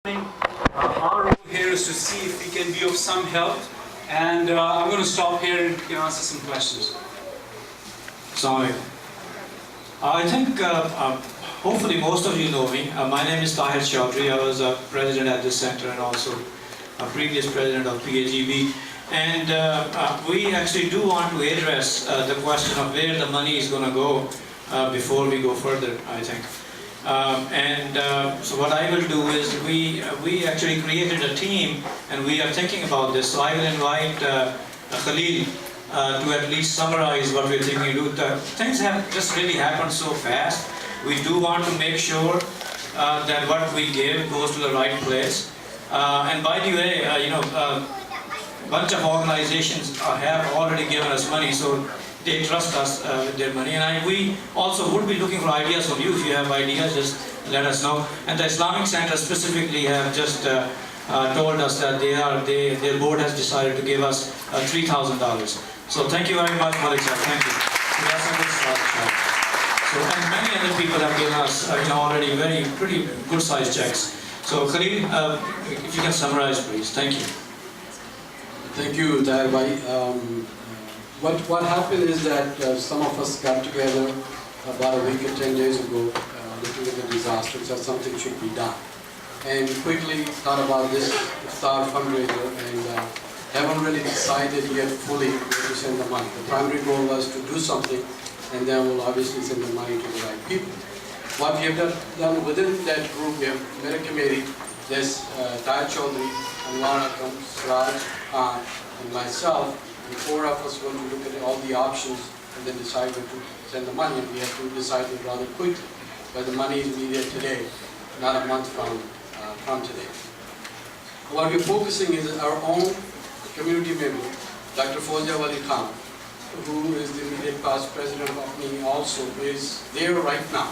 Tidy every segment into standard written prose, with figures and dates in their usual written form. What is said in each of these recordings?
Our role here is to see if we can be of some help, and I'm going to stop here and answer some questions. Assalamu alaikum. I think hopefully most of you know me. My name is Tahir Chaudhry. I was a president at this center and also a previous president of PAGB. And we actually do want to address the question of where the money is going to go before we go further, I think. So what I will do is we actually created a team and we are thinking about this. So I will invite Khalil to at least summarize what we're thinking to do. Things have just really happened so fast. We do want to make sure that what we give goes to the right place. And by the way, a bunch of organizations have already given us money, so they trust us with their money. And we also would be looking for ideas from you. If you have ideas, just let us know. And the Islamic Center specifically have just told us that their board has decided to give us $3,000. So thank you very much, Malik sir. Thank you. So that's a good start. So, and many other people have given us already pretty good sized checks. So Khalid, if you can summarize, please. Thank you. Thank you, Tahir Bhai. What happened is that some of us got together about a week or 10 days ago, looking at the disasters, that something should be done. And quickly thought about this Iftar fundraiser and haven't really decided yet fully where to send the money. The primary goal was to do something and then we'll obviously send the money to the right people. What we have done within that group, we have made a committee. There's Tahir Chaudhry, Anwar Akram, Siraj, and myself. The four of us going to look at all the options and then decide where to send the money. And we have to decide it rather quickly, but the money is needed today, not a month from today. What we're focusing is our own community member, Dr. Fozia Wali Khan, who is the immediate past president of me also, is there right now.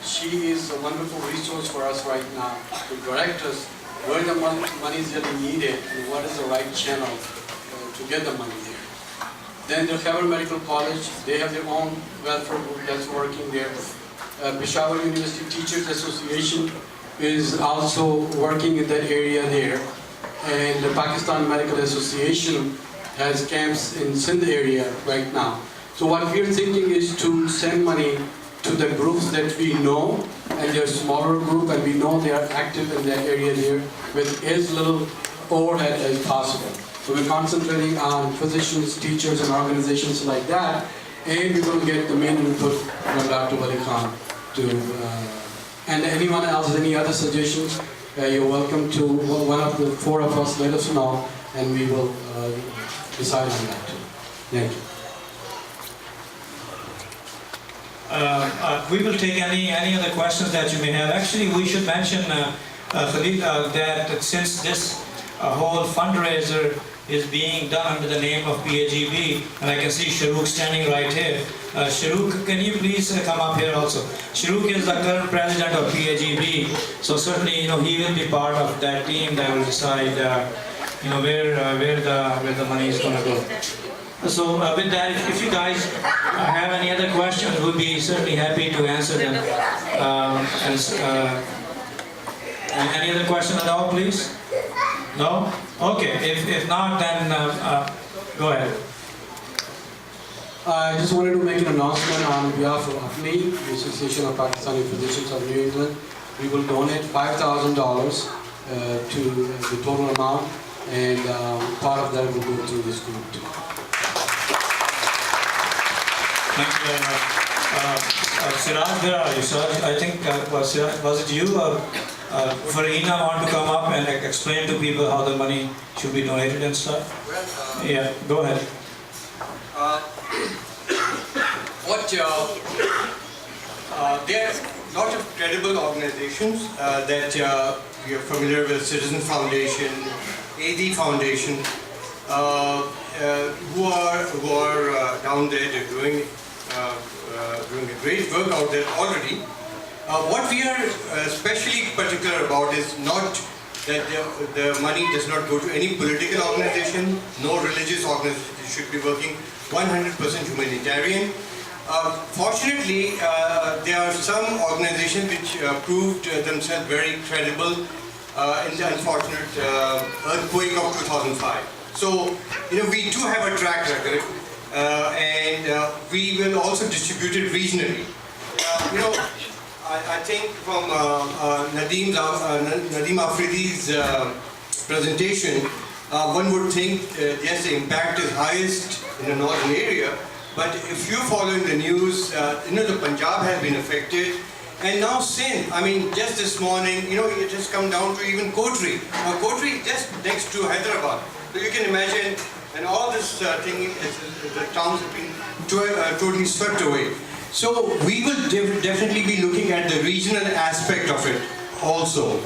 She is a wonderful resource for us right now to direct us where the money is really needed and what is the right channel to get the money there. Then the Khyber Medical College, they have their own welfare group that's working there. Peshawar University Teachers Association is also working in that area there. And the Pakistan Medical Association has camps in Sindh area right now. So what we're thinking is to send money to the groups that we know, and they're a smaller group, and we know they are active in that area there with as little overhead as possible. So we're concentrating on physicians, teachers, and organizations like that, and we're going to get the main input from Dr. Wali Khan. And anyone else, any other suggestions, you're welcome to one of the four of us, let us know, and we will decide on that too. Thank you. We will take any other questions that you may have. Actually, we should mention, Khalid, that since this whole fundraiser is being done under the name of PAGB, and I can see Shahrukh standing right here. Shahrukh, can you please come up here also? Shahrukh is the current president of PAGB, so certainly he will be part of that team that will decide where the money is going to go. So with that, if you guys have any other questions, we'll be certainly happy to answer them. Any other question at all, please? No? Okay, if not, then go ahead. I just wanted to make an announcement on behalf of AFNI, the Association of Pakistani Physicians of New England. We will donate $5,000 to the total amount, and part of that will go to this group too. Thank you very much. Siraj, where are you? Siraj, I think, was it you or Farina want to come up and explain to people how the money should be donated and stuff? Yeah, go ahead. There are a lot of credible organizations that we are familiar with, Citizen Foundation, AD Foundation, who are down there. They're doing a great work out there already. What we are especially particular about is not that the money does not go to any political organization, no religious organization should be working, 100% humanitarian. Fortunately, there are some organizations which proved themselves very credible in the unfortunate earthquake of 2005. So, we do have a track record, and we will also distribute it regionally. I think from Nadeem Afridi's presentation, one would think, yes, the impact is highest in the northern area, but if you're following the news, the Punjab has been affected, and now Sindh, just this morning, it has come down to even Kotri. Kotri just next to Hyderabad. So you can imagine, and all this thing, the towns have been totally swept away. So we will definitely be looking at the regional aspect of it also.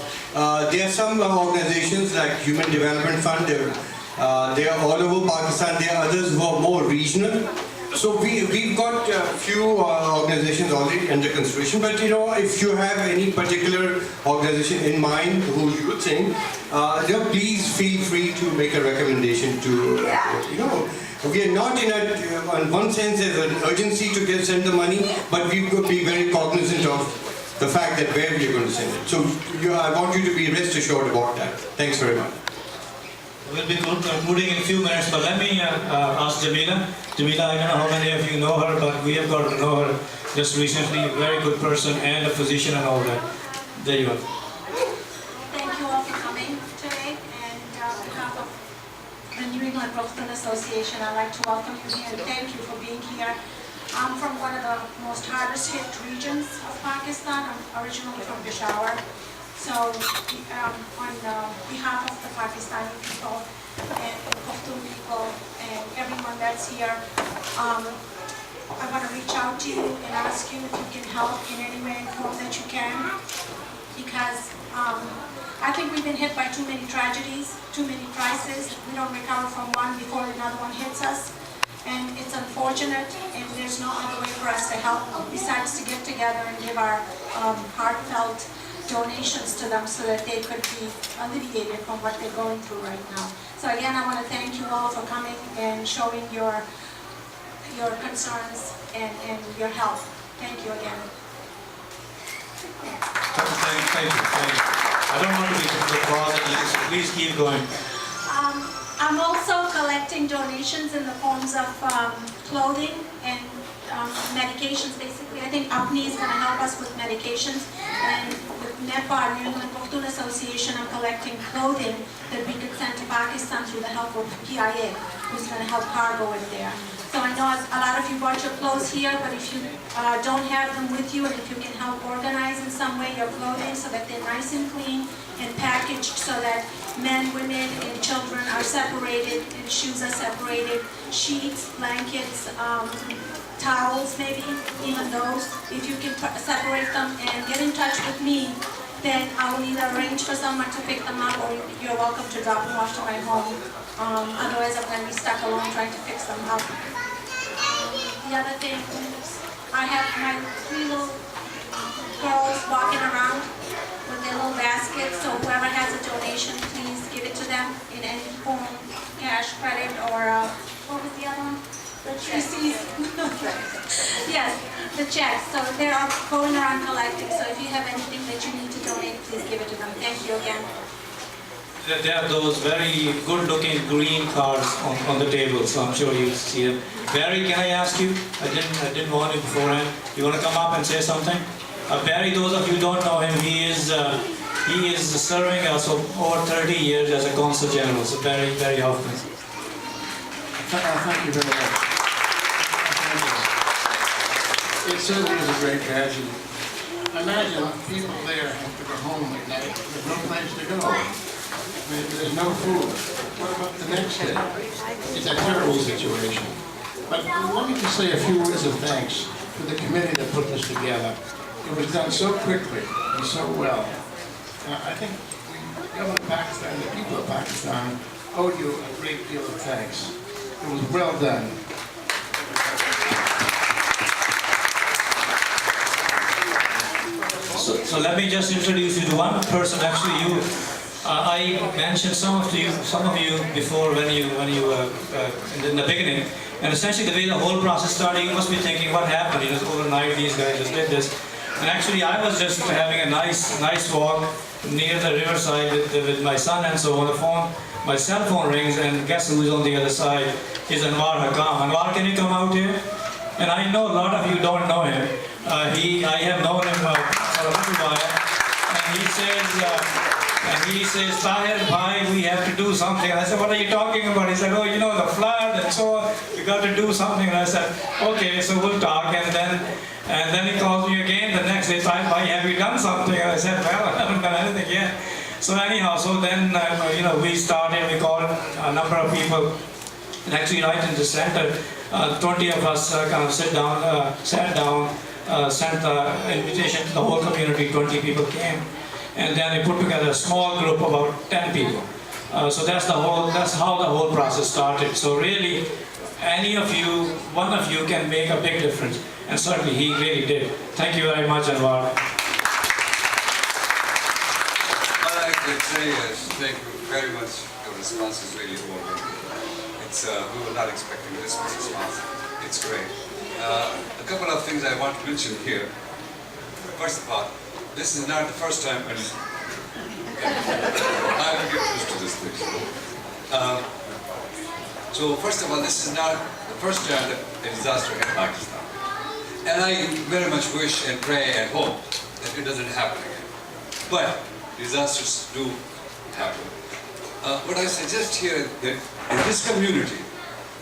There are some organizations like Human Development Fund, they are all over Pakistan. There are others who are more regional. So we've got a few organizations already under consideration, but if you have any particular organization in mind who you think, please feel free to make a recommendation to, we are not in one sense there's an urgency to send the money, but we could be very cognizant of the fact that where we are going to send it. So I want you to be rest assured about that. Thanks very much. We'll be concluding in a few minutes, but let me ask Jamila. Jamila, I don't know how many of you know her, but we have got to know her just recently. A very good person and a physician and all that. There you go. Thank you all for coming today, and on behalf of the New England Pakistan Association, I'd like to welcome you here and thank you for being here. I'm from one of the most hardest hit regions of Pakistan. I'm originally from Peshawar. So on behalf of the Pakistani people and the Pakhtun people and everyone that's here, I want to reach out to you and ask you if you can help in any way and form that you can, because I think we've been hit by too many tragedies, too many crises. We don't recover from one before another one hits us. And it's unfortunate, and there's no other way for us to help besides to get together and give our heartfelt donations to them so that they could be alleviated from what they're going through right now. So again, I want to thank you all for coming and showing your concerns and your help. Thank you again. Thank you. I don't want to be the closet, so please keep going. I'm also collecting donations in the forms of clothing and medications, basically. I think APNI is going to help us with medications, and with NEPA, New England Pakhtun Association, I'm collecting clothing that we could send to Pakistan through the help of PIA, who's going to help cargo it there. So I know a lot of you brought your clothes here, but if you don't have them with you, and if you can help organize in some way your clothing so that they're nice and clean and packaged so that men, women, and children are separated, and shoes are separated, sheets, blankets, towels maybe, even those. If you can separate them and get in touch with me, then I will either arrange for someone to pick them up, or you're welcome to drop them off to my home. Otherwise, I'm going to be stuck alone trying to fix them up. The other thing, I have my 3 little girls walking around with their little baskets, so whoever has a donation, please give it to them in any form, cash, credit, or what was the other one? The checks. Yes, the checks. So they're all going around collecting, so if you have anything that you need to donate, please give it to them. Thank you again. There are those very good-looking green cards on the table, so I'm sure you see them. Barry, can I ask you? I didn't want you beforehand. You want to come up and say something? Barry, those of you who don't know him, he is serving us for over 30 years as a consul general. So Barry Hoffman. Thank you very much. It certainly is a great tragedy. Imagine people there have to go home at night with no place to go. There's no food. What about the next day? It's a terrible situation. But let me just say a few words of thanks to the committee that put this together. It was done so quickly and so well. I think the government of Pakistan, the people of Pakistan, owe you a great deal of thanks. It was well done. So let me just introduce you to one person. Actually, I mentioned some of you before when you in the beginning, and essentially the way the whole process started, you must be thinking, what happened? Overnight these guys just did this. And actually, I was just having a nice walk, near the riverside with my son and so on the phone. My cell phone rings and guess who's on the other side? Is Anwar Hakam. Anwar, can you come out here? And I know a lot of you don't know him. I have known him for a little while. And he says, Tahir, bhai, we have to do something. And I said, what are you talking about? He said, oh, you know, the flood and so on. We got to do something. And I said, okay, so we'll talk. And then he calls me again the next day, Tahir, bhai, have you done something? And I said, well, I haven't done anything yet. So anyhow, so then, we started, we called a number of people. And actually right in the center, 20 of us kind of sat down, sent the invitation to the whole community, 20 people came. And then they put together a small group, about 10 people. So that's how the whole process started. So really, any of you, one of you can make a big difference. And certainly he really did. Thank you very much, Anwar. All I can say is thank you very much. Your response is really overwhelming. We were not expecting this response. It's great. A couple of things I want to mention here. First of all, this is not the first time, and I will get used to this thing. So first of all, this is not the first time that a disaster hit Pakistan. And I very much wish and pray and hope that it doesn't happen again. But disasters do happen. What I suggest here is that in this community,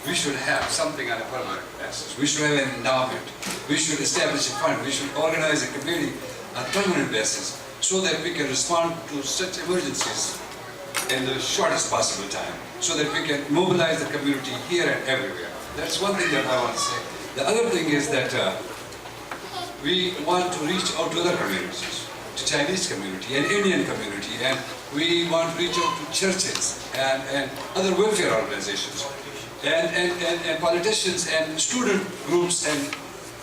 we should have something on a permanent basis. We should have an endowment. We should establish a fund. We should organize a committee on a permanent basis so that we can respond to such emergencies in the shortest possible time, so that we can mobilize the community here and everywhere. That's one thing that I want to say. The other thing is that we want to reach out to other communities, to Chinese community and Indian community, and we want to reach out to churches and other welfare organizations and politicians and student groups and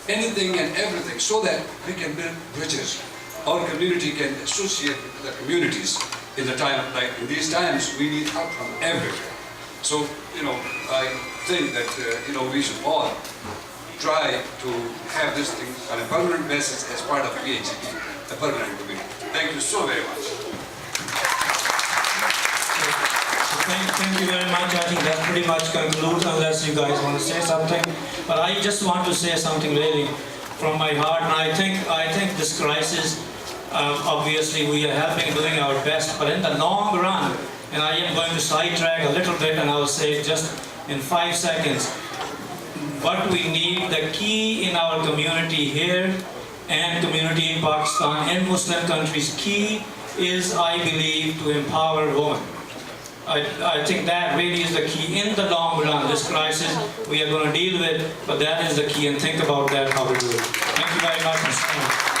anything and everything, so that we can build bridges. Our community can associate with the communities in the time, like in these times, we need help from everywhere. So, I think that, we should all try to have this thing on a permanent basis as part of PHEP, a permanent community. Thank you so very much. Thank you very much. I think that pretty much concludes, unless you guys want to say something. But I just want to say something really from my heart. And I think this crisis, obviously we are doing our best, but in the long run, and I am going to sidetrack a little bit and I will say just in 5 seconds, what we need, the key in our community here and community in Pakistan and Muslim countries, key is, I believe, to empower women. I think that really is the key in the long run. This crisis we are going to deal with, but that is the key, and think about that, how we do it. Thank you very much.